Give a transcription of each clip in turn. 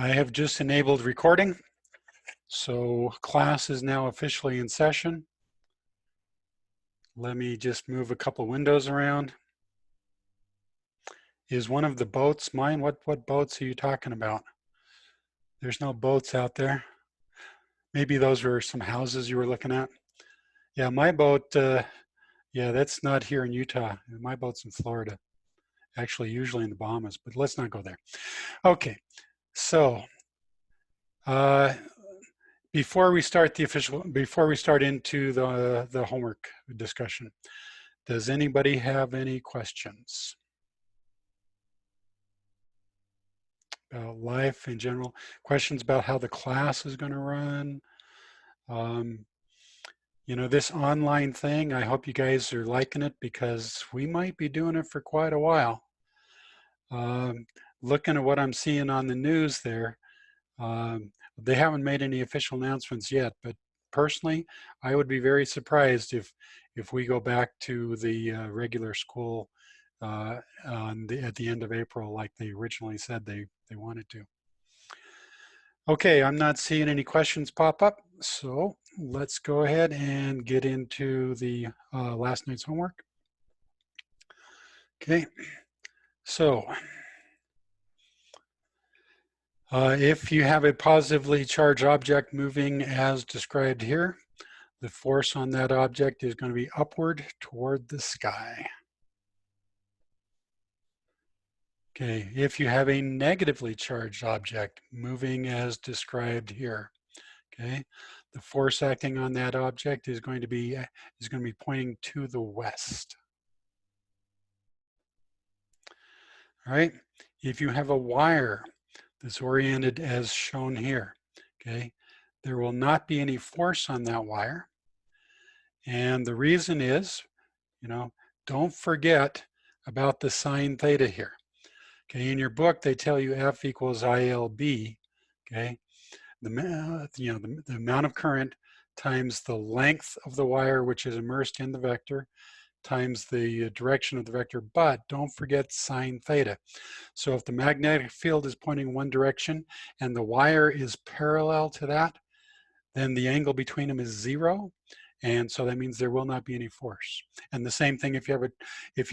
I have just enabled recording, so class is now officially in session. Let me just move a couple windows around. Is one of the boats mine? What boats are you talking about? There's no boats out there. Maybe those were some houses you were looking at. Yeah, my boat, yeah, that's not here in Utah. My boat's in Florida. Actually, usually in the Bahamas, but let's not go there. Okay, so before we start into the homework discussion, does anybody have any questions about life in general? Questions about how the class is going to run? You know, this online thing, I hope you guys are liking it because we might be doing it for quite a while. Looking at what I'm seeing on the news there, they haven't made any official announcements yet, but personally, I would be very surprised if we go back to the regular school at the end of April like they originally said they wanted to. Okay, I'm not seeing any questions pop up, so let's go ahead and get into the last night's homework. Okay, so if you have a positively charged object moving as described here, the force on that object is going to be upward toward the sky. Okay, if you have a negatively charged object moving as described here, okay, the force acting on that object is going to be pointing to the west. All right, if you have a wire that's oriented as shown here, okay, there will not be any force on that wire. And the reason is, you know, don't forget about the sine theta here. Okay, in your book, they tell you F equals ILB, okay? The amount of current times the length of the wire which is immersed in the vector times the direction of the vector, but don't forget sine theta. So if the magnetic field is pointing one direction and the wire is parallel to that, then the angle between them is 0. And so that means there will not be any force. And the same thing if you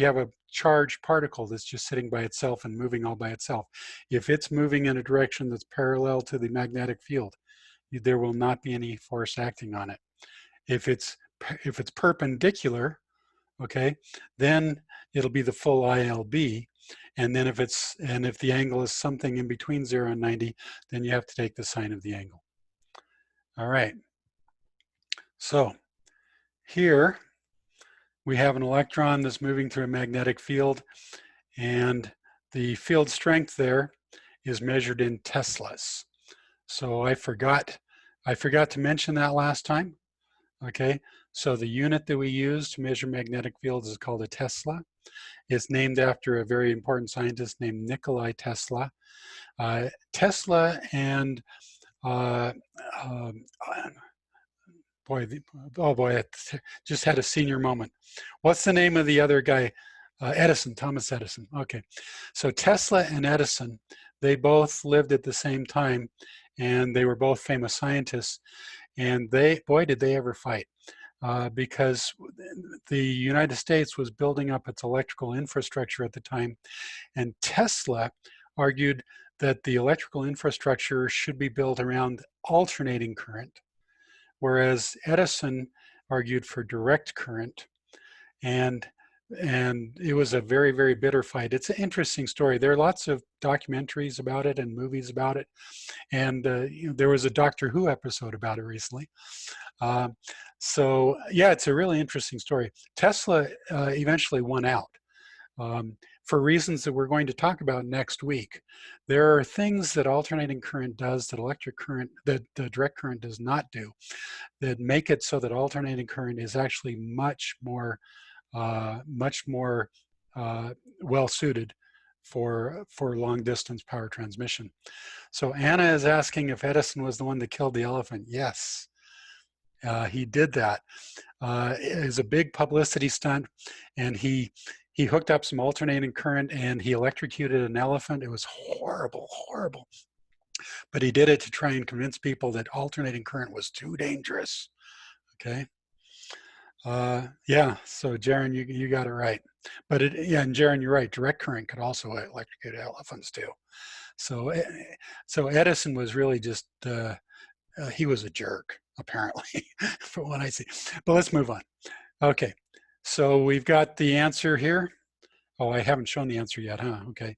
have a charged particle that's just sitting by itself and moving all by itself. If it's moving in a direction that's parallel to the magnetic field, there will not be any force acting on it. If it's perpendicular, okay, then it'll be the full ILB. And then if the angle is something in between 0 and 90, then you have to take the sine of the angle. All right. So here we have an electron that's moving through a magnetic field, and the field strength there is measured in Teslas. So I forgot to mention that last time. Okay, so the unit that we use to measure magnetic fields is called a Tesla. It's named after a very important scientist named Nikolai Tesla. Tesla and oh boy, I just had a senior moment. What's the name of the other guy? Edison, Thomas Edison. Okay, so Tesla and Edison, they both lived at the same time, and they were both famous scientists. And boy, did they ever fight. Because the United States was building up its electrical infrastructure at the time, and Tesla argued that the electrical infrastructure should be built around alternating current, whereas Edison argued for direct current. And it was a very, very bitter fight. It's an interesting story. There are lots of documentaries about it and movies about it. And there was a Doctor Who episode about it recently. So yeah, it's a really interesting story. Tesla eventually won out for reasons that we're going to talk about next week. There are things that alternating current does that the direct current does not do, that make it so that alternating current is actually much more well suited for long distance power transmission. So Anna is asking if Edison was the one that killed the elephant. Yes, he did that. It was a big publicity stunt, and he hooked up some alternating current and he electrocuted an elephant. It was horrible, horrible. But he did it to try and convince people that alternating current was too dangerous. Okay. Yeah, so Jaron, you got it right. But yeah, and Jaron, you're right. Direct current could also electrocute elephants too. So, so Edison was really just, he was a jerk, apparently, from what I see. But let's move on. Okay, so we've got the answer here. Oh, I haven't shown the answer yet, huh? Okay,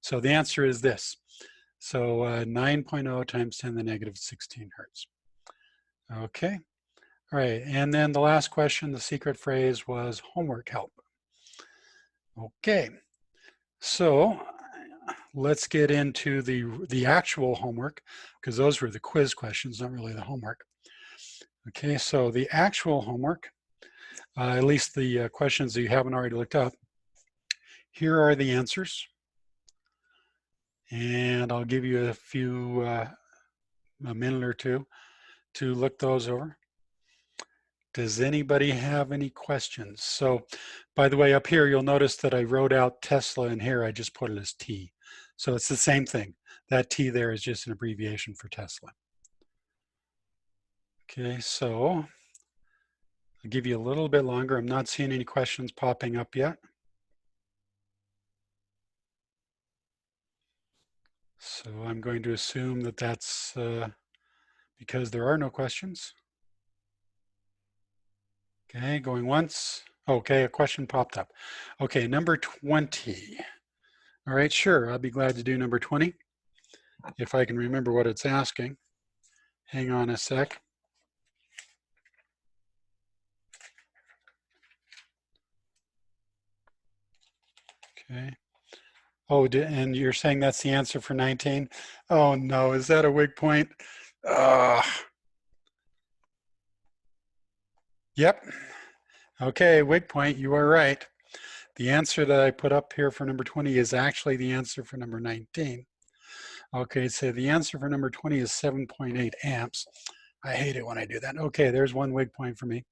so the answer is this. So 9.0 times 10 to the negative 16 hertz. Okay, all right, and then the last question, the secret phrase was homework help. Okay, so let's get into the actual homework, because those were the quiz questions, not really the homework. Okay, so the actual homework, at least the questions that you haven't already looked up, here are the answers. And I'll give you a minute or two to look those over. Does anybody have any questions? So, by the way, up here, you'll notice that I wrote out Tesla, and here I just put it as T. So it's the same thing. That T there is just an abbreviation for Tesla. Okay, so I'll give you a little bit longer. I'm not seeing any questions popping up yet. So I'm going to assume that that's because there are no questions. Okay, going once. Okay, a question popped up. Okay, number 20. All right, sure, I'll be glad to do number 20 if I can remember what it's asking. Hang on a sec. Okay. Oh, and you're saying that's the answer for 19? Oh no, is that a weak point? Yep. Okay, weak point, you are right. The answer that I put up here for number 20 is actually the answer for number 19. Okay, so the answer for number 20 is 7.8 amps. I hate it when I do that. Okay, there's one weak point for me.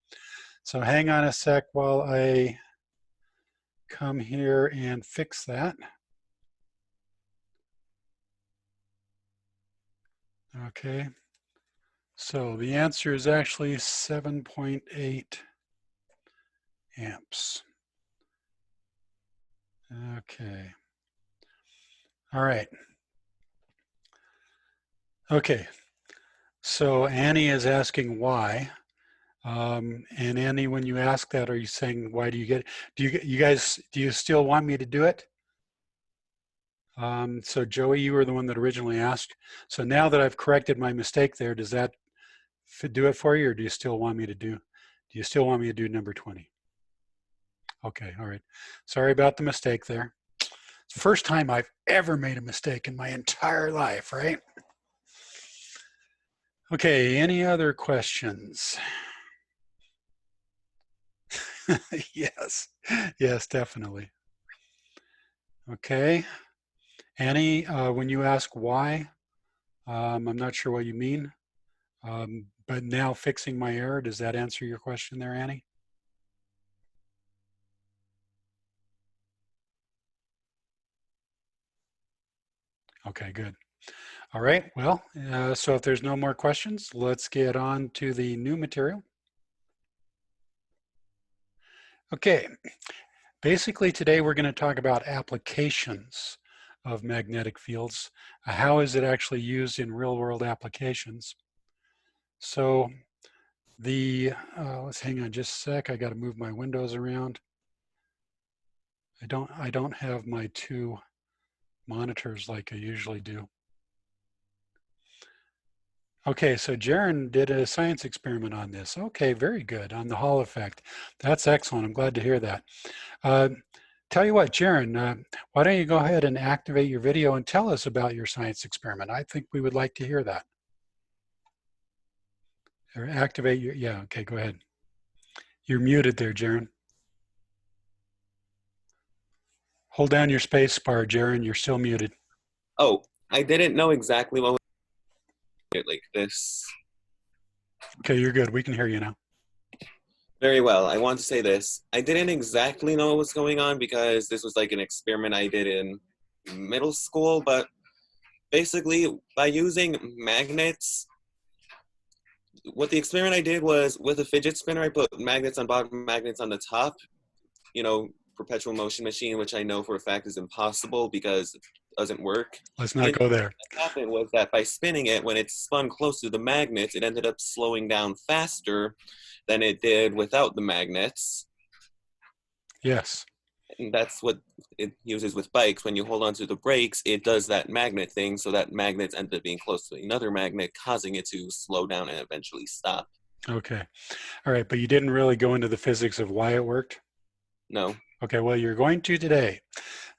So hang on a sec while I come here and fix that. Okay, so the answer is actually 7.8 amps. Okay, all right. Okay, so Annie is asking why. And Annie, when you ask that, are you saying, why do you get it? Do you still want me to do it? So Joey, you were the one that originally asked. So now that I've corrected my mistake there, does that do it for you, or do you still want me to do number 20? Okay, all right. Sorry about the mistake there. It's the first time I've ever made a mistake in my entire life, right? Okay, any other questions? Yes, yes, definitely. Okay. Annie, when you ask why, I'm not sure what you mean, but now fixing my error, does that answer your question there, Annie? Okay, good. All right, well, so if there's no more questions, let's get on to the new material. Okay, basically today we're going to talk about applications of magnetic fields. How is it actually used in real world applications? So let's hang on just a sec. I got to move my windows around. I don't have my two monitors like I usually do. Okay, so Jaron did a science experiment on this. Okay, very good, on the Hall effect. That's excellent. I'm glad to hear that. Tell you what, Jaron, why don't you go ahead and activate your video and tell us about your science experiment? I think we would like to hear that. Or activate your, yeah, okay, go ahead. You're muted there, Jaron. Hold down your space bar, Jaron. You're still muted. Oh, I didn't know exactly what was like this. Okay, you're good. We can hear you now. Very well. I want to say this. I didn't exactly know what was going on because this was like an experiment I did in middle school, but basically, by using magnets, what the experiment I did was with a fidget spinner, I put magnets on bottom, magnets on the top, you know, perpetual motion machine, which I know for a fact is impossible because it doesn't work. Let's The not go there. what happened was that by spinning it, when it spun close to the magnets, it ended up slowing down faster than it did without the magnets. Yes. And that's what it uses with bikes. When you hold on to the brakes, it does that magnet thing, so that magnets end up being close to another magnet, causing it to slow down and eventually stop. Okay. All right. But you didn't really go into the physics of why it worked? No. Okay. Well, you're going to today.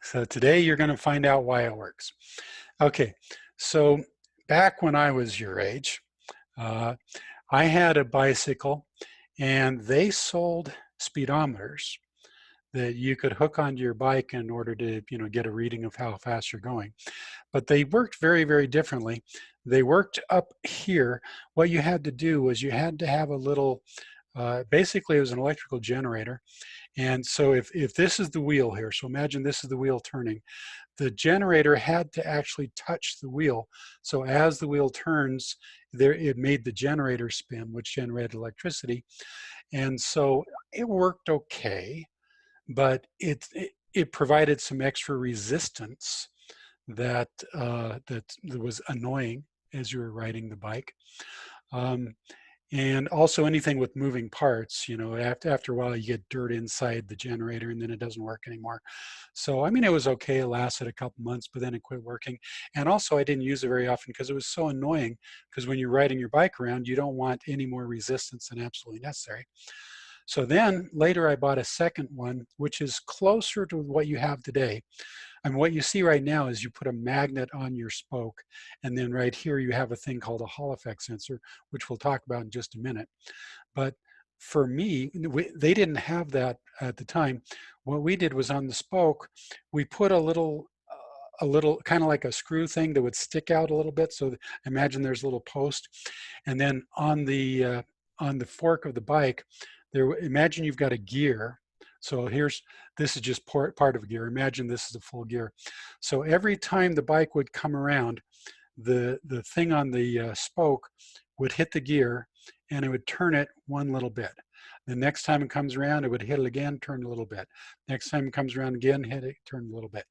So today you're going to find out why it works. Okay. So back when I was your age, I had a bicycle and they sold speedometers that you could hook onto your bike in order to, get a reading of how fast you're going. But they worked very, very differently. They worked up here. What you had to do was you had to have a little, basically it was an electrical generator. And so if this is the wheel here, so imagine this is the wheel turning, the generator had to actually touch the wheel. So as the wheel turns, it made the generator spin, which generated electricity. And so it worked okay, but it provided some extra resistance that that was annoying as you were riding the bike. And also anything with moving parts, after a while you get dirt inside the generator and then it doesn't work anymore. So, I mean, it was okay. It lasted a couple months, but then it quit working. And also I didn't use it very often because it was so annoying, because when you're riding your bike around, you don't want any more resistance than absolutely necessary. So then later I bought a second one, which is closer to what you have today. And what you see right now is you put a magnet on your spoke, and then right here you have a thing called a Hall effect sensor, which we'll talk about in just a minute. But for me, they didn't have that at the time. What we did was on the spoke, we put a little kind of like a screw thing that would stick out a little bit. So imagine there's a little post, and then on the fork of the bike, imagine you've got a gear. So this is just part of a gear. Imagine this is a full gear. So every time the bike would come around, the thing on the spoke would hit the gear and it would turn it one little bit. The next time it comes around, it would hit it again, turn a little bit. Next time it comes around again, hit it, turn a little bit.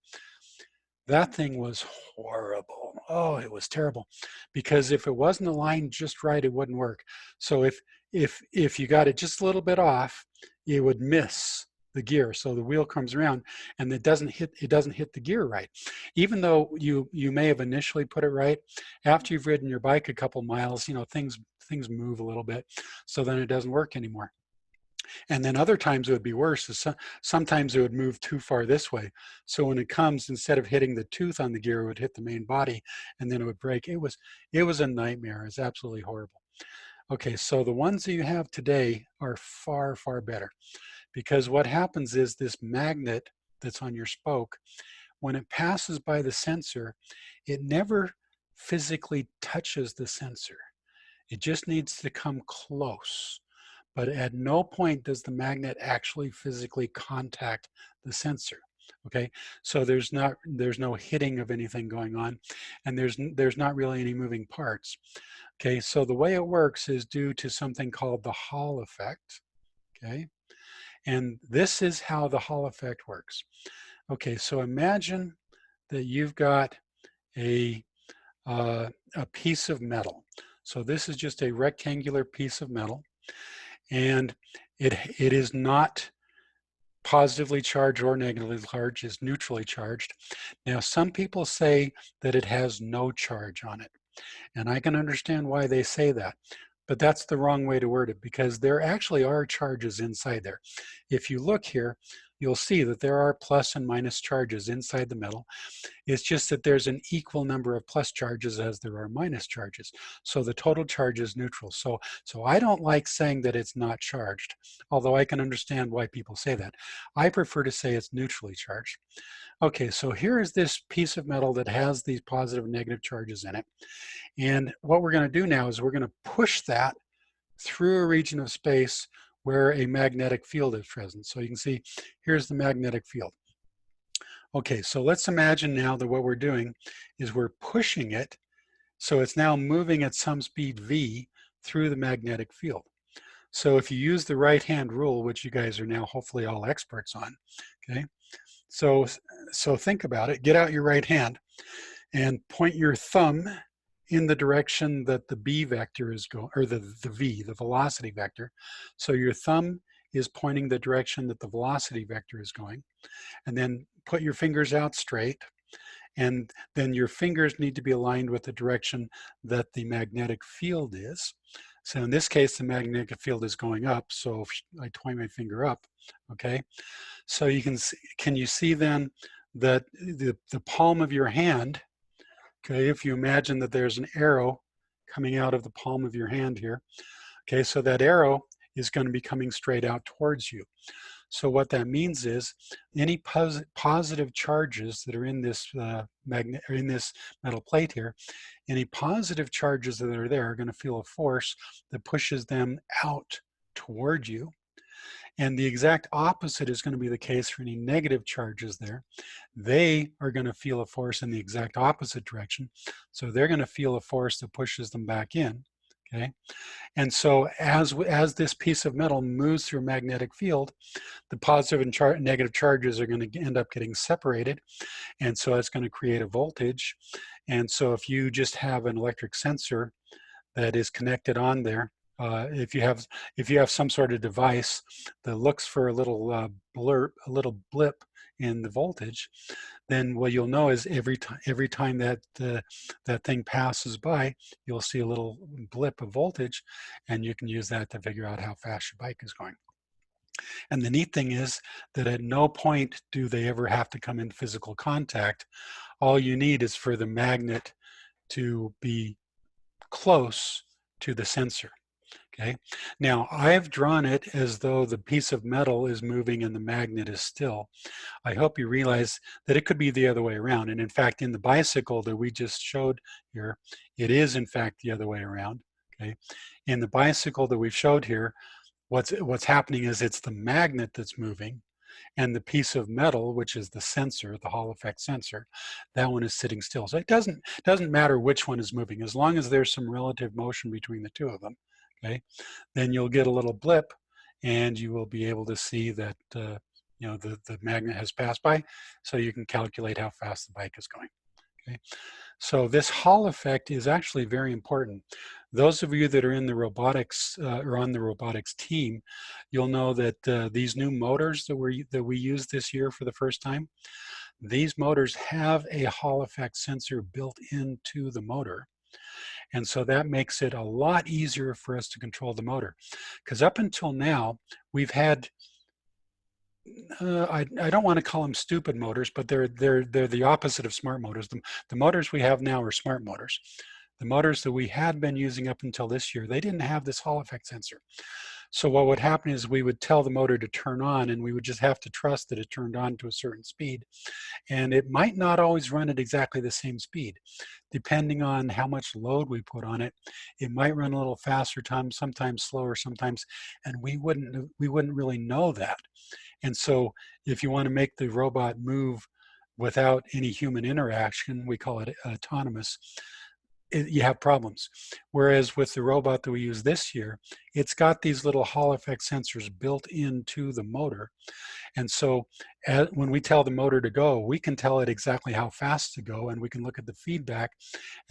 That thing was horrible. Oh, it was terrible, because if it wasn't aligned just right, it wouldn't work. So if you got it just a little bit off, it would miss the gear. So the wheel comes around and it doesn't hit the gear right. Even though you may have initially put it right, after you've ridden your bike a couple miles, things move a little bit, so then it doesn't work anymore. And then other times it would be worse. Sometimes it would move too far this way. So when it comes, instead of hitting the tooth on the gear, it would hit the main body and then it would break. It was a nightmare. It's absolutely horrible. Okay, so the ones that you have today are far, far better, because what happens is this magnet that's on your spoke, when it passes by the sensor, it never physically touches the sensor. It just needs to come close. But at no point does the magnet actually physically contact the sensor. Okay, so there's no hitting of anything going on, and there's not really any moving parts. Okay, so the way it works is due to something called the Hall effect. Okay, and this is how the Hall effect works. Okay, so imagine that you've got a piece of metal. So this is just a rectangular piece of metal, and it is not positively charged or negatively charged. It's neutrally charged. Now, some people say that it has no charge on it, and I can understand why they say that, but that's the wrong way to word it, because there actually are charges inside there. If you look here, you'll see that there are plus and minus charges inside the metal. It's just that there's an equal number of plus charges as there are minus charges. So the total charge is neutral. So I don't like saying that it's not charged, although I can understand why people say that. I prefer to say it's neutrally charged. Okay, so here is this piece of metal that has these positive and negative charges in it. And what we're going to do now is we're going to push that through a region of space where a magnetic field is present. So you can see here's the magnetic field. Okay, so let's imagine now that what we're doing is we're pushing it, so it's now moving at some speed v through the magnetic field. So if you use the right-hand rule, which you guys are now hopefully all experts on, okay? So think about it. Get out your right hand and point your thumb in the direction that the b vector is going, or the v, the velocity vector. So your thumb is pointing the direction that the velocity vector is going. And then put your fingers out straight. And then your fingers need to be aligned with the direction that the magnetic field is. So in this case, the magnetic field is going up. So if I point my finger up, okay? So you can you see then that the palm of your hand, okay, if you imagine that there's an arrow coming out of the palm of your hand here, okay, so that arrow is going to be coming straight out towards you. So what that means is any positive charges that are in this in this metal plate here, any positive charges that are there are going to feel a force that pushes them out toward you. And the exact opposite is going to be the case for any negative charges there. They are going to feel a force in the exact opposite direction. So they're going to feel a force that pushes them back in. Okay. And so as this piece of metal moves through a magnetic field, the positive and negative charges are going to end up getting separated. And so it's going to create a voltage. And so if you just have an electric sensor that is connected on there, if you have some sort of device that looks for a little blip in the voltage, then what you'll know is every time that that thing passes by, you'll see a little blip of voltage, and you can use that to figure out how fast your bike is going. And the neat thing is that at no point do they ever have to come in physical contact. All you need is for the magnet to be close to the sensor. Okay. Now I've drawn it as though the piece of metal is moving and the magnet is still. I hope you realize that it could be the other way around. And in fact, in the bicycle that we just showed here, it is in fact the other way around. Okay. In the bicycle that we've showed here, what's happening is it's the magnet that's moving, and the piece of metal, which is the sensor, the Hall effect sensor, that one is sitting still. So it doesn't matter which one is moving, as long as there's some relative motion between the two of them. Okay, then you'll get a little blip, and you will be able to see that you know the magnet has passed by, so you can calculate how fast the bike is going. Okay, so this Hall effect is actually very important. Those of you that are in the robotics or on the robotics team, you'll know that these new motors that we used this year for the first time, these motors have a Hall effect sensor built into the motor. And so that makes it a lot easier for us to control the motor. Because up until now, we've had, I don't want to call them stupid motors, but they're the opposite of smart motors. The motors we have now are smart motors. The motors that we had been using up until this year, they didn't have this Hall effect sensor. So what would happen is we would tell the motor to turn on, and we would just have to trust that it turned on to a certain speed. And it might not always run at exactly the same speed. Depending on how much load we put on it, it might run a little faster, sometimes slower, sometimes, and we wouldn't really know that. And so if you want to make the robot move without any human interaction, we call it autonomous, you have problems. Whereas with the robot that we use this year, it's got these little Hall effect sensors built into the motor. And so when we tell the motor to go, we can tell it exactly how fast to go, and we can look at the feedback,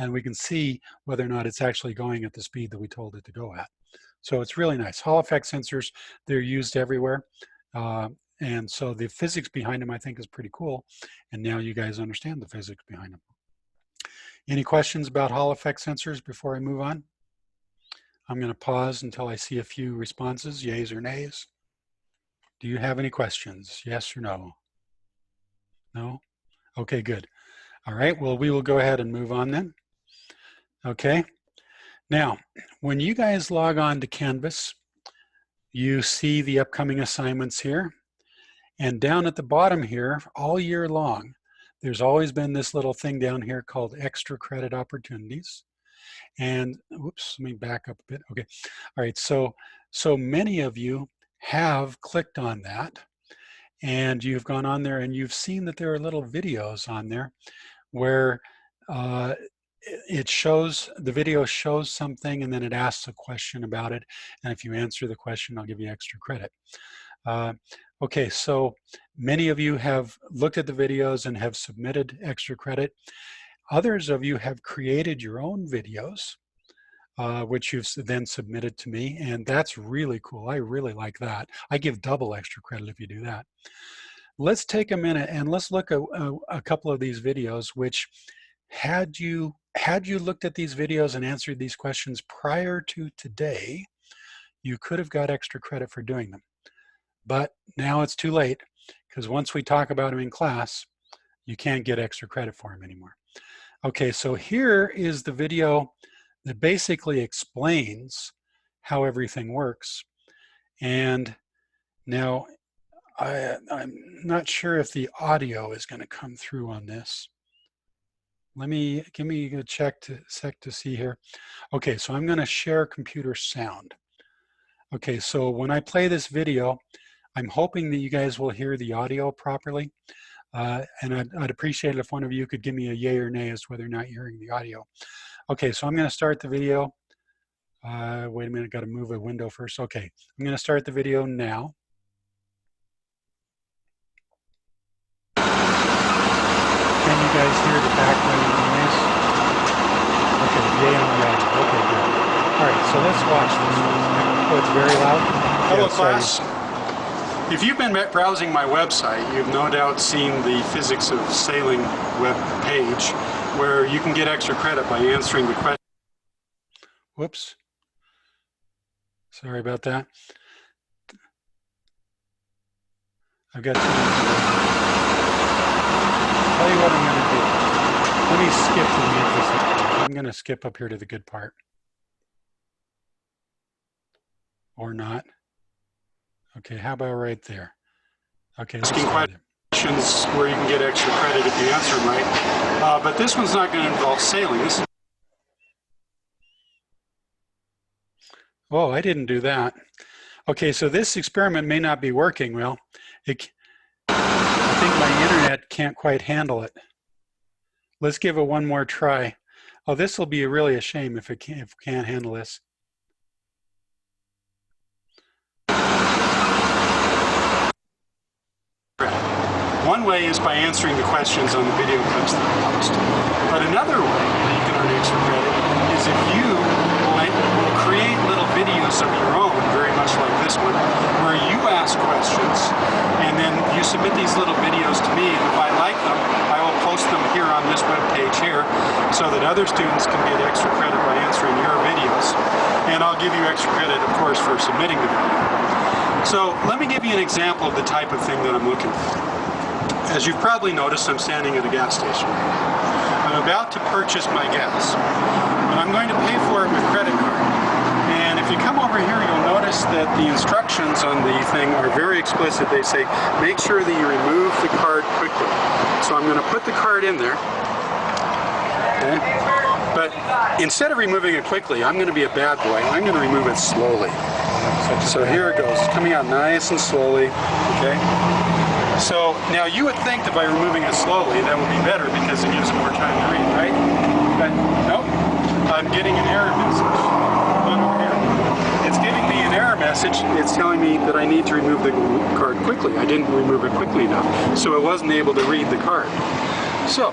and we can see whether or not it's actually going at the speed that we told it to go at. So it's really nice. Hall effect sensors, they're used everywhere. And so the physics behind them, I think, is pretty cool. And now you guys understand the physics behind them. Any questions about Hall effect sensors before I move on? I'm going to pause until I see a few responses, yays or nays. Do you have any questions? Yes or no? No? Okay, good. All right, well, we will go ahead and move on then. Okay. Now, when you guys log on to Canvas, you see the upcoming assignments here. And down at the bottom here, all year long, there's always been this little thing down here called extra credit opportunities. And whoops, let me back up a bit. Okay. All right. So many of you have clicked on that. and you've gone on there and you've seen that there are little videos on there where uh, it shows, the video shows something and then it asks a question about it. And if you answer the question, I'll give you extra credit. Okay, so many of you have looked at the videos and have submitted extra credit. Others of you have created your own videos, which you've then submitted to me, and that's really cool. I really like that. I give double extra credit if you do that. Let's take a minute and let's look at a couple of these videos, which had you looked at these videos and answered these questions prior to today, you could have got extra credit for doing them. But now it's too late, because once we talk about them in class, you can't get extra credit for them anymore. Okay, so here is the video that basically explains how everything works. And now I'm not sure if the audio is going to come through on this. Give me a sec to see here. Okay, so I'm going to share computer sound. Okay, so when I play this video, I'm hoping that you guys will hear the audio properly. And I'd appreciate it if one of you could give me a yay or nay as to whether or not you're hearing the audio. Okay, so I'm going to start the video. Wait a minute, got to move a window first. Okay, I'm going to start the video now. Can you guys hear the background noise? Okay, yay on the audio. Okay, good. All right, so let's watch this. Oh, it's very loud. Hello, class. If you've been browsing my website, you've no doubt seen the Physics of Sailing web page, where you can get extra credit by answering the question. Whoops. Sorry about that. I've got tell you what I'm going to do. Let me skip to the interesting. I'm going to skip up here to the good part. Or not. Okay, how about right there? Okay, asking questions where you can get extra credit if you answer them right. But this one's not going to involve sailing. Oh, I didn't do that. Okay, so this experiment may not be working well. I think my internet can't quite handle it. Let's give it one more try. Oh, this will be really a shame if it can't handle this. One way is by answering the questions on the video clips that I post. But another way that you can earn extra credit is if you will create little videos of your own, very much like this one, where you ask questions and then you submit these little videos to me, and if I like them, I will post them here on this web page here so that other students can get extra credit by answering your videos. And I'll give you extra credit, of course, for submitting the video. So let me give you an example of the type of thing that I'm looking for. As you've probably noticed, I'm standing at a gas station. I'm about to purchase my gas, and I'm going to pay for it with credit card. And if you come over here, you'll notice that the instructions on the thing are very explicit. They say, make sure that you remove the card quickly. So I'm going to put the card in there. Okay? But instead of removing it quickly, I'm going to be a bad boy. I'm going to remove it slowly. So here it goes. It's coming out nice and slowly. Okay? So now you would think that by removing it slowly, that would be better because it gives it more time to read, right? But nope, I'm getting an error message. Look over here. It's giving me an error message. It's telling me that I need to remove the card quickly. I didn't remove it quickly enough, so it wasn't able to read the card. So,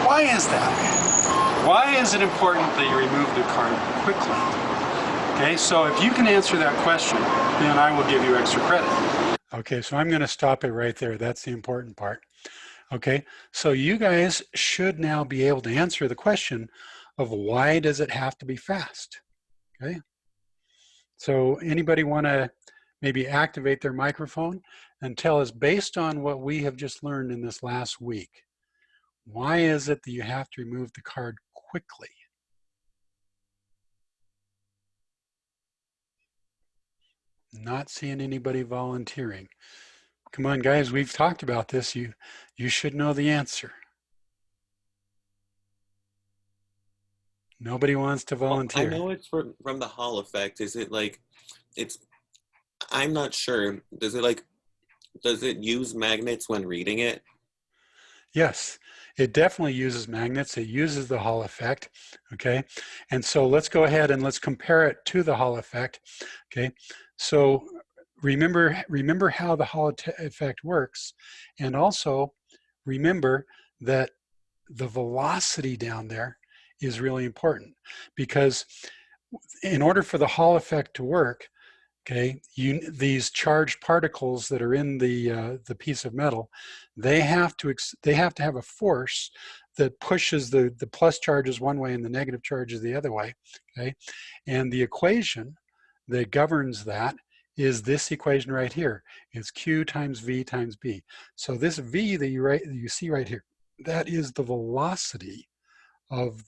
why is that? Why is it important that you remove the card quickly? Okay, so if you can answer that question, then I will give you extra credit. Okay, so I'm going to stop it right there. That's the important part. Okay, so you guys should now be able to answer the question of why does it have to be fast? Okay, so anybody want to maybe activate their microphone and tell us, based on what we have just learned in this last week, why is it that you have to remove the card quickly? Not seeing anybody volunteering. Come on, guys, we've talked about this. You should know the answer. Nobody wants to volunteer. Well, I know it's from the Hall effect. Is it like, I'm not sure. Does it like Does it use magnets when reading it? Yes, it definitely uses magnets. It uses the Hall effect, okay? And so let's go ahead and let's compare it to the Hall effect, okay? So remember how the Hall effect works, and also remember that the velocity down there is really important, because in order for the Hall effect to work, okay, these charged particles that are in the piece of metal, they have to have a force that pushes the plus charges one way and the negative charges the other way, okay? And the equation that governs that is this equation right here. It's Q times V times B. So this V that you see right here, that is the velocity of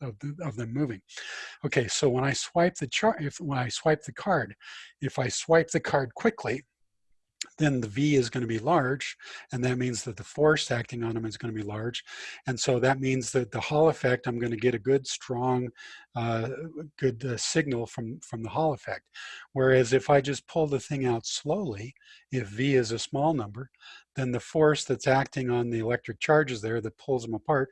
of them moving. Okay, so when I swipe when I swipe the card, if I swipe the card quickly, then the V is going to be large, and that means that the force acting on them is going to be large, and so that means that the Hall effect, I'm going to get a good, strong, uh, good signal from the Hall effect. Whereas if I just pull the thing out slowly, if V is a small number, then the force that's acting on the electric charges there that pulls them apart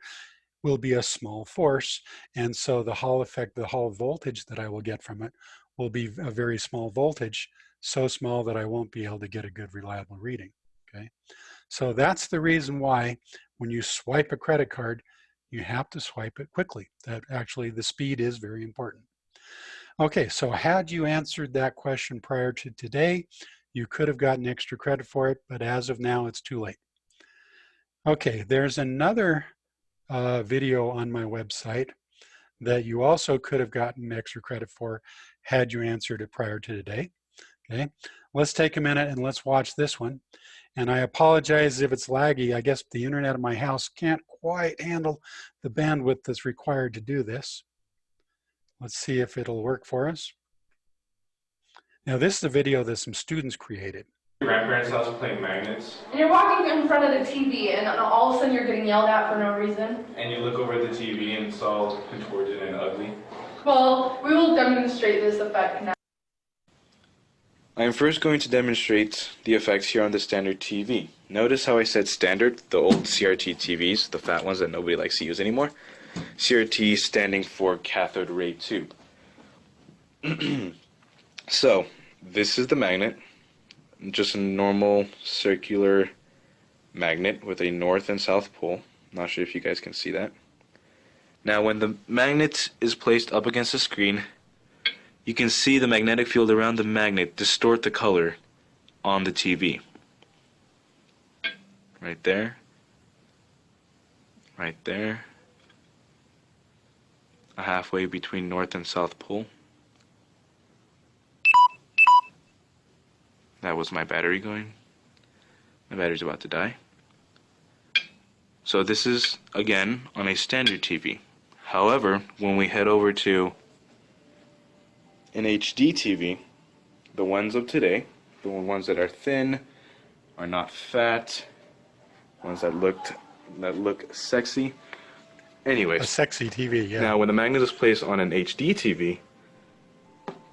will be a small force. And so the Hall effect, the Hall voltage that I will get from it will be a very small voltage, so small that I won't be able to get a good reliable reading, okay? So that's the reason why when you swipe a credit card, you have to swipe it quickly. That actually the speed is very important. Okay, so had you answered that question prior to today, you could have gotten extra credit for it, but as of now, it's too late. Okay, there's another video on my website that you also could have gotten extra credit for had you answered it prior to today. Okay, let's take a minute and let's watch this one. And I apologize if it's laggy. I guess the internet at my house can't quite handle the bandwidth that's required to do this. Let's see if it'll work for us. Now this is a video that some students created. Your grandparents' house playing magnets. And you're walking in front of the TV and all of a sudden you're getting yelled at for no reason. And you look over at the TV and it's all contorted and ugly. Well, we will demonstrate this effect now. I am first going to demonstrate the effects here on the standard TV. Notice how I said standard, the old CRT TVs, the fat ones that nobody likes to use anymore. CRT standing for cathode ray tube. So, this is the magnet. Just a normal circular magnet with a north and south pole. Not sure if you guys can see that. Now when the magnet is placed up against the screen, you can see the magnetic field around the magnet distort the color on the TV. Right there. Right there. Halfway between north and south pole. That was my battery going. My battery's about to die. So this is, again, on a standard TV. However, when we head over to an HD TV, the ones of today, the ones that are thin, are not fat, ones that look sexy. Anyways. A sexy TV, yeah. Now, when the magnet is placed on an HD TV,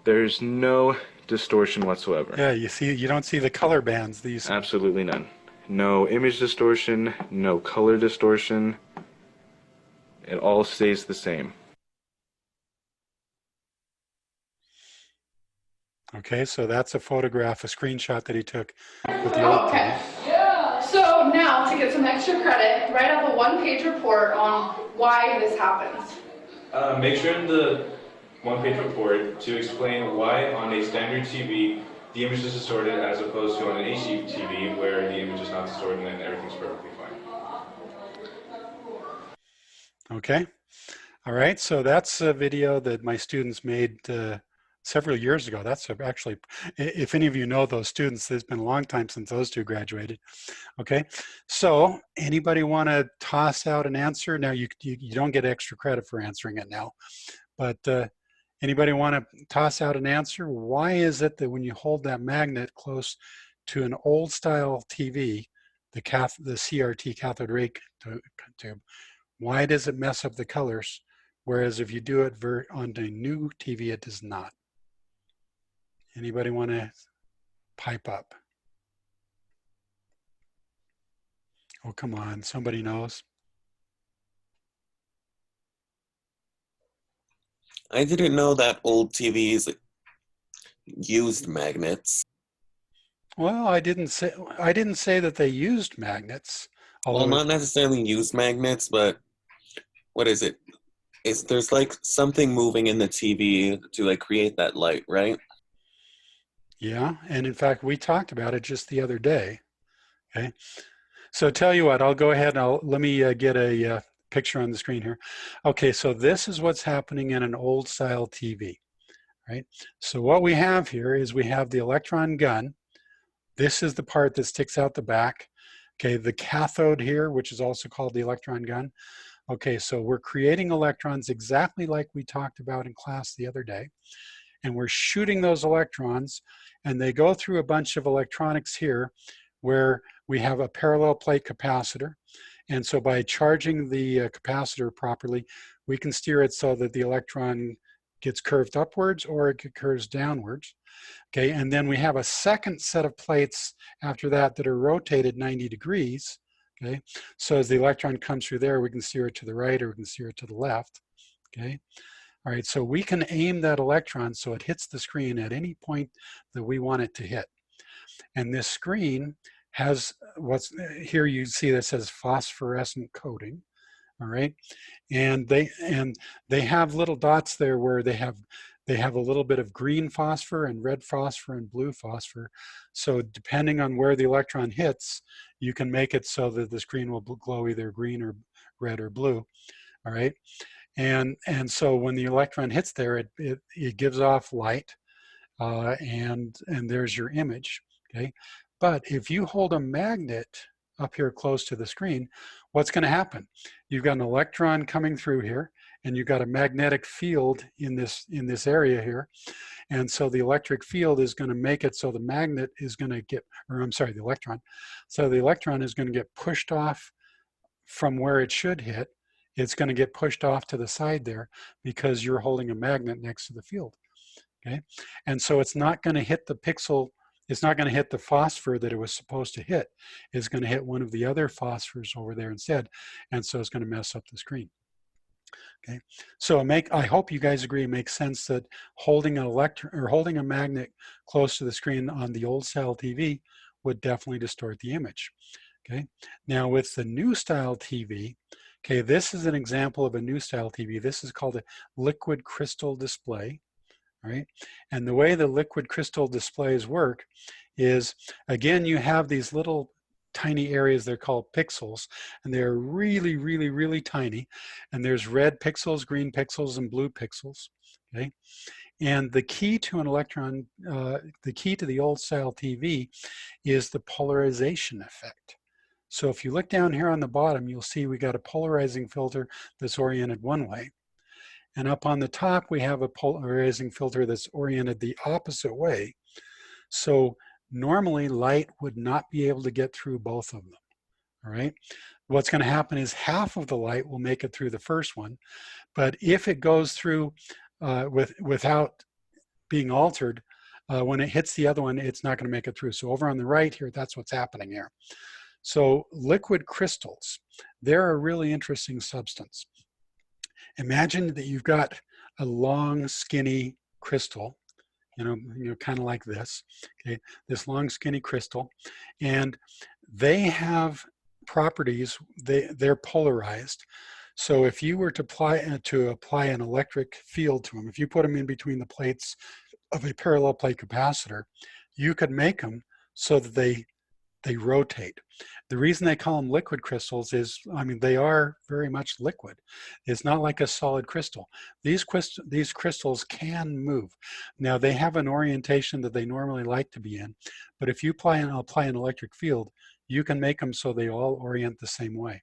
there's no distortion whatsoever. Yeah, you don't see the color bands. These Absolutely none. No image distortion, no color distortion. It all stays the same. Okay, so that's a photograph, a screenshot that he took with the old Okay. TV. Yeah. So now to get some extra credit, write up a one-page report on why this happens. Make sure in the one-page report to explain why on a standard TV the image is distorted as opposed to on an HD TV where the image is not distorted and everything's perfectly fine. Okay, all right, so that's a video that my students made several years ago. That's actually, if any of you know those students, it's been a long time since those two graduated. Okay, so anybody want to toss out an answer? Now you don't get extra credit for answering it now, but anybody want to toss out an answer? Why is it that when you hold that magnet close to an old style TV, the CRT cathode ray tube, why does it mess up the colors? Whereas if you do it on a new TV, it does not. Anybody want to pipe up? Oh, come on, somebody knows. I didn't know that old TVs used magnets. Well, I didn't say that they used magnets, Well, although not necessarily used magnets, but what is it? There's like something moving in the TV to like create that light, right? yeah, and in fact, we talked about it just the other day. Okay, so tell you what, I'll go ahead and let me get a picture on the screen here. Okay, so this is what's happening in an old style TV, right? So what we have here is we have the electron gun. This is the part that sticks out the back. Okay, the cathode here, which is also called the electron gun. Okay, so we're creating electrons exactly like we talked about in class the other day. And we're shooting those electrons, and they go through a bunch of electronics here where we have a parallel plate capacitor. And so by charging the capacitor properly, we can steer it so that the electron gets curved upwards or it curves downwards. Okay, and then we have a second set of plates after that that are rotated 90 degrees. Okay, so as the electron comes through there, we can steer it to the right or we can steer it to the left. Okay, all right, so we can aim that electron so it hits the screen at any point that we want it to hit. And this screen has what's here, you see that says phosphorescent coating. All right, and they have little dots there where they have a little bit of green phosphor and red phosphor and blue phosphor. So depending on where the electron hits, you can make it so that the screen will glow either green or red or blue. All right, and so when the electron hits there, it gives off light, and there's your image. Okay, but if you hold a magnet up here close to the screen, what's going to happen? You've got an electron coming through here, and you've got a magnetic field in this area here, and so the electric field is going to make it so the magnet is going to get, or I'm sorry, the electron. So the electron is going to get pushed off from where it should hit. It's going to get pushed off to the side there because you're holding a magnet next to the field. Okay, and so it's not going to hit the pixel. It's not going to hit the phosphor that it was supposed to hit. It's going to hit one of the other phosphors over there instead, and so it's going to mess up the screen. Okay, so I hope you guys agree it makes sense that holding holding a magnet close to the screen on the old style TV would definitely distort the image. Okay, now with the new style TV, okay, this is an example of a new style TV. This is called a liquid crystal display. Right? And the way the liquid crystal displays work is, again, you have these little tiny areas, they're called pixels, and they're really, really, really tiny. And there's red pixels, green pixels, and blue pixels. Okay? And the key to an electron, the key to the old style TV is the polarization effect. So if you look down here on the bottom, you'll see we got a polarizing filter that's oriented one way. And up on the top, we have a polarizing filter that's oriented the opposite way. So normally light would not be able to get through both of them, all right? What's going to happen is half of the light will make it through the first one, but if it goes through without being altered, when it hits the other one, it's not going to make it through. So over on the right here, that's what's happening here. So liquid crystals, they're a really interesting substance. Imagine that you've got a long, skinny crystal, you know, kind of like this, okay, this long, skinny crystal, and they have properties, they're polarized. So if you were to apply an electric field to them, if you put them in between the plates of a parallel plate capacitor, you could make them so that they rotate. The reason they call them liquid crystals is, I mean, they are very much liquid. It's not like a solid crystal. These crystals can move. Now they have an orientation that they normally like to be in, but if you apply an electric field, you can make them so they all orient the same way.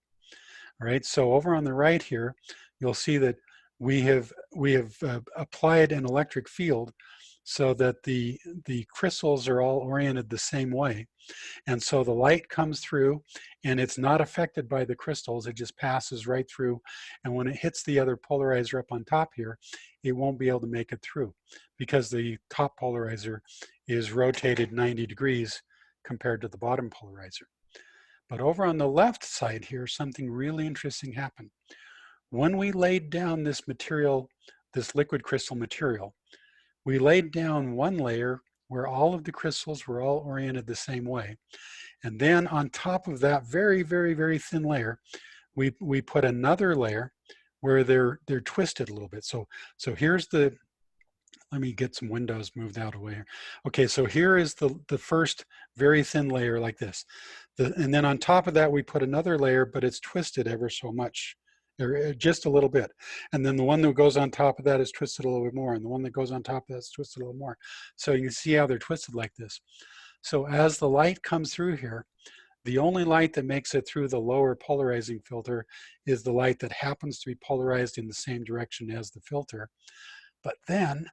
All right, so over on the right here, you'll see that we have applied an electric field so that the crystals are all oriented the same way. And so the light comes through and it's not affected by the crystals, it just passes right through. And when it hits the other polarizer up on top here, it won't be able to make it through because the top polarizer is rotated 90 degrees compared to the bottom polarizer. But over on the left side here, something really interesting happened. When we laid down this material, this liquid crystal material, we laid down one layer where all of the crystals were all oriented the same way. And then on top of that very, very, very thin layer, we put another layer where they're twisted a little bit. So here's the, let me get some windows moved out of the way here. Okay, so here is the first very thin layer like this. And then on top of that, we put another layer, but it's twisted ever so much, or just a little bit. And then the one that goes on top of that is twisted a little bit more. And the one that goes on top of that is twisted a little more. So you can see how they're twisted like this. So as the light comes through here, the only light that makes it through the lower polarizing filter is the light that happens to be polarized in the same direction as the filter. But then,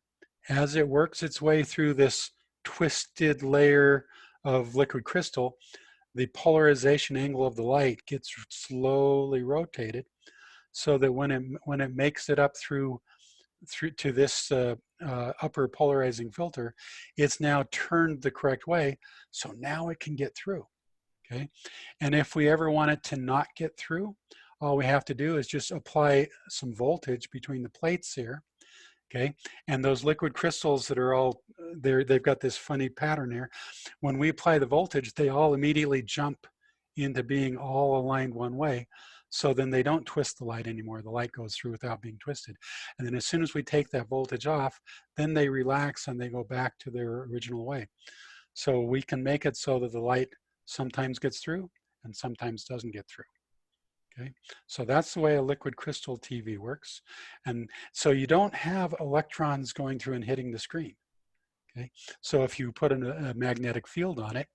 as it works its way through this twisted layer of liquid crystal, the polarization angle of the light gets slowly rotated so that when it makes it up through to this upper polarizing filter, it's now turned the correct way, so now it can get through. Okay, and if we ever want it to not get through, all we have to do is just apply some voltage between the plates here. Okay, and those liquid crystals that are all there, they've got this funny pattern here. When we apply the voltage, they all immediately jump into being all aligned one way. So then they don't twist the light anymore. The light goes through without being twisted. And then as soon as we take that voltage off, then they relax and they go back to their original way. So we can make it so that the light sometimes gets through and sometimes doesn't get through. Okay, so that's the way a liquid crystal TV works. And so you don't have electrons going through and hitting the screen. Okay, so if you put a magnetic field on it,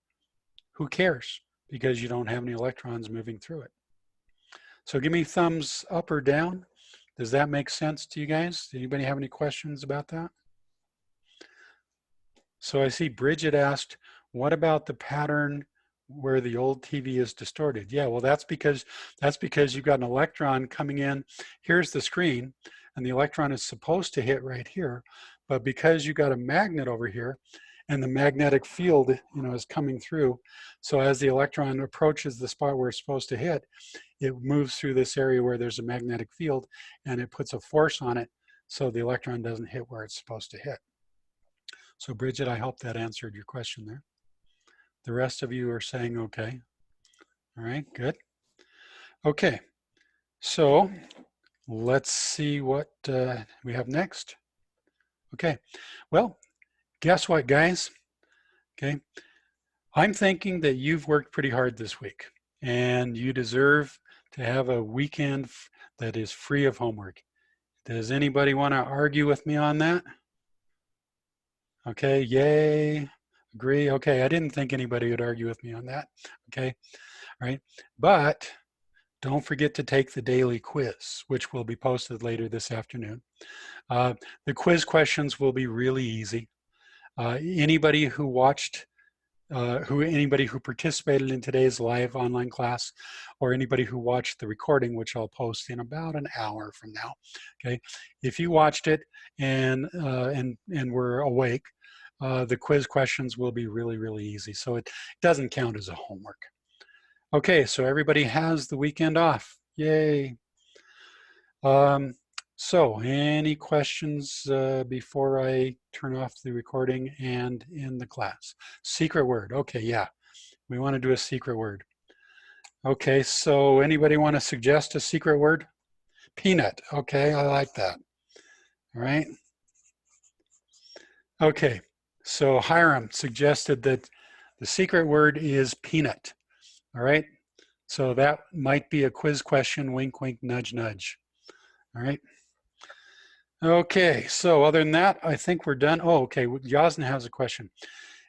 who cares? Because you don't have any electrons moving through it. So give me thumbs up or down. Does that make sense to you guys? Anybody have any questions about that? So I see Bridget asked, what about the pattern where the old TV is distorted? Yeah, well, that's because you've got an electron coming in. Here's the screen, and the electron is supposed to hit right here, but because you got a magnet over here, and the magnetic field, is coming through. So as the electron approaches the spot where it's supposed to hit, it moves through this area where there's a magnetic field, and it puts a force on it, so the electron doesn't hit where it's supposed to hit. So Bridget, I hope that answered your question there. The rest of you are saying okay. All right, good. Okay, so let's see what we have next. Okay, well, guess what, guys? Okay, I'm thinking that you've worked pretty hard this week and you deserve to have a weekend that is free of homework. Does anybody want to argue with me on that? Okay, yay, agree. Okay, I didn't think anybody would argue with me on that. Okay, all right, but don't forget to take the daily quiz, which will be posted later this afternoon. The quiz questions will be really easy. Anybody who watched, anybody who participated in today's live online class, or anybody who watched the recording, which I'll post in about an hour from now. Okay, if you watched it and were awake, the quiz questions will be really, really easy. So it doesn't count as a homework. Okay, so everybody has the weekend off. Yay. So any questions before I turn off the recording and in the class? Secret word. Okay, yeah, we want to do a secret word. Okay, so anybody want to suggest a secret word? Peanut. Okay, I like that. All right. Okay, so Hiram suggested that the secret word is peanut. All right, so that might be a quiz question, wink, wink, nudge, nudge. All right. Okay, so other than that, I think we're done. Oh, okay, Yasna has a question.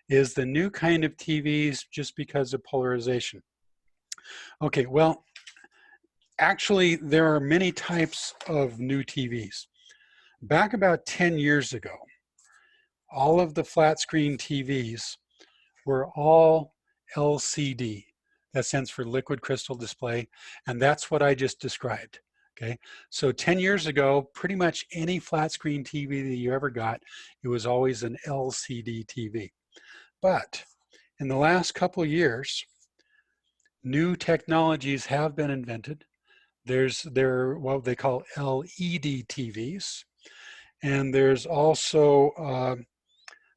Is the new kind of TVs just because of polarization? Okay, well, actually, there are many types of new TVs. Back about 10 years ago, all of the flat screen TVs were all LCD. That stands for liquid crystal display, and that's what I just described. Okay, so 10 years ago, pretty much any flat screen TV that you ever got, it was always an LCD TV. But in the last couple of years, new technologies have been invented. There what they call LED TVs, and there's also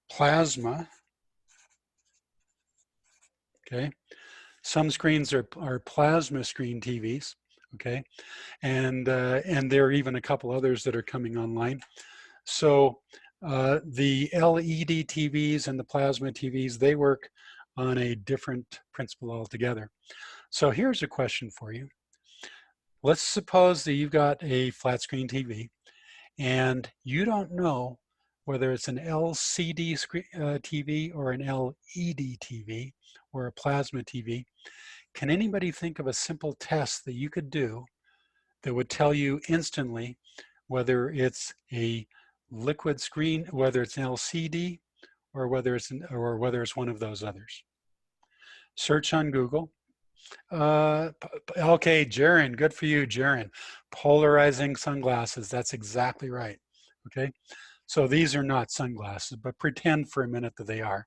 plasma. Okay, some screens are plasma screen TVs. Okay, and there are even a couple others that are coming online. So the LED TVs and the plasma TVs, they work on a different principle altogether. So here's a question for you. Let's suppose that you've got a flat screen TV and you don't know whether it's an LCD TV or an LED TV or a plasma TV. Can anybody think of a simple test that you could do that would tell you instantly whether it's a liquid screen, whether it's an LCD, or whether it's one of those others? Search on Google. Okay, Jaron, good for you, Jaron. Polarizing sunglasses, that's exactly right. Okay, so these are not sunglasses, but pretend for a minute that they are.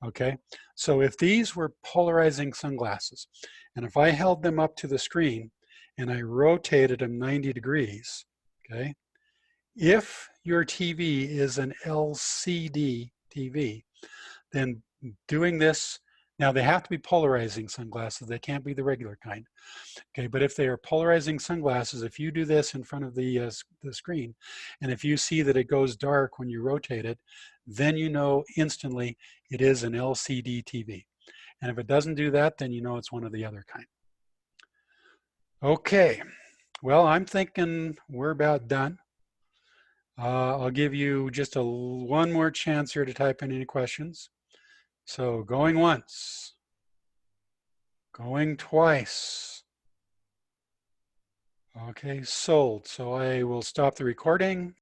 Okay, so if these were polarizing sunglasses, and if I held them up to the screen and I rotated them 90 degrees, okay, if your TV is an LCD TV, then doing this, now they have to be polarizing sunglasses, they can't be the regular kind. Okay, but if they are polarizing sunglasses, if you do this in front of the screen, and if you see that it goes dark when you rotate it, then you know instantly it is an LCD TV. And if it doesn't do that, then you know it's one of the other kind. Okay, well, I'm thinking we're about done. I'll give you just one more chance here to type in any questions. So going once, going twice. Okay, sold. So I will stop the recording.